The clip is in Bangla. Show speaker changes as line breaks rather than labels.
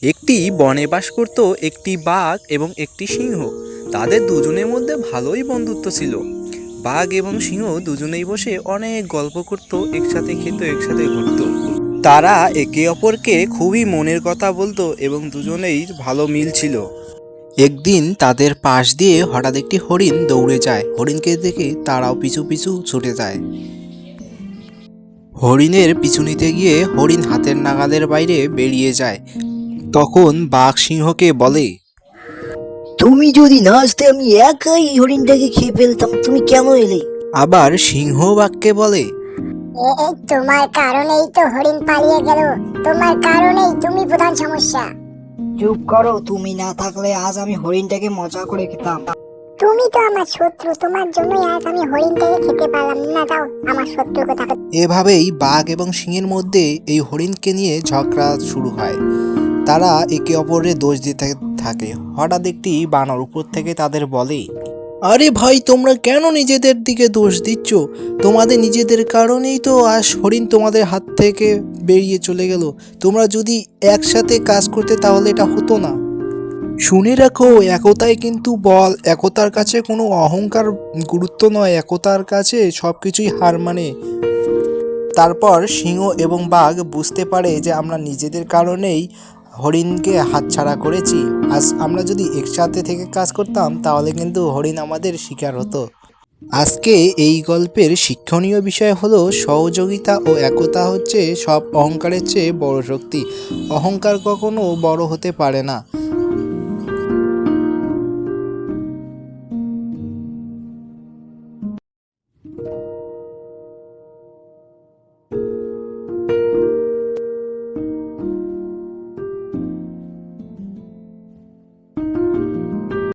একটি বনে বাস করত একটি বাঘ এবং একটি সিংহ। তাদের দুজনের মধ্যে ভালোই বন্ধুত্ব ছিল। বাঘ এবং সিংহ দুজনেই বসে অনেক গল্প করত, একসাথে খেত, একসাথে ঘুরতো। তারা একে অপরকে খুবই মনের কথা বলতো এবং দুজনেই ভালো মিল ছিল। একদিন তাদের পাশ দিয়ে হঠাৎ একটি হরিণ দৌড়ে যায়। হরিণকে দেখে তারাও পিছু পিছু ছুটে যায়। হরিণের পিছু নিতে গিয়ে হরিণ হাতের নাগালের বাইরে বেরিয়ে যায়। তখন বাঘ সিংহকে বলে,
তুমি যদি না আসতে আমি একাই এই হরিণটাকে খেয়ে ফেলতাম, তুমি কেন এলে?
আবার সিংহ বাঘকে বলে,
এই তোমার কারণেই তো হরিণ পালিয়ে গেল, তোমার কারণেই তুমি প্রধান সমস্যা।
চুপ করো, তুমি না থাকলে আজ আমি হরিণটাকে মজা করে খেতাম।
তুমি তো আমার শত্রু, তোমার জন্যই আজ আমি হরিণটাকে খেতে পারলাম না। যাও আমার শত্রুকে থাকো।
এভাবেই বাঘ এবং সিংহের মধ্যে এই হরিণকে নিয়ে ঝগড়া শুরু হয়। তারা একে অপরের দোষ দিতে থাকে। হঠাৎ একটি বানর উপর থেকে তাদের বলে, আরে ভাই, তোমরা কেন নিজেদের দিকে দোষ দিচ্ছ? তোমাদের নিজেদের কারণেই তো আজ হরিণ তোমাদের হাত থেকে বেরিয়ে চলে গেল। তোমরা যদি একসাথে কাজ করতে তাহলে এটা হতো না। শুনে রাখো, একতাই কিন্তু বল। একতার কাছে কোনো অহংকার গুরুত্ব নয়, একতার কাছে সব কিছুই হার মানে। তারপর সিংহ এবং বাঘ বুঝতে পারে যে আমরা নিজেদের কারণেই হরিণকে হাতছাড়া করেছি। আজ আমরা যদি একসাথে থেকে কাজ করতাম তাহলে কিন্তু হরিণ আমাদের শিকার হতো। আজকে এই গল্পের শিক্ষণীয় বিষয় হলো সহযোগিতা ও একতা হচ্ছে সব অহংকারের চেয়ে বড় শক্তি। অহংকার কখনো বড় হতে পারে না।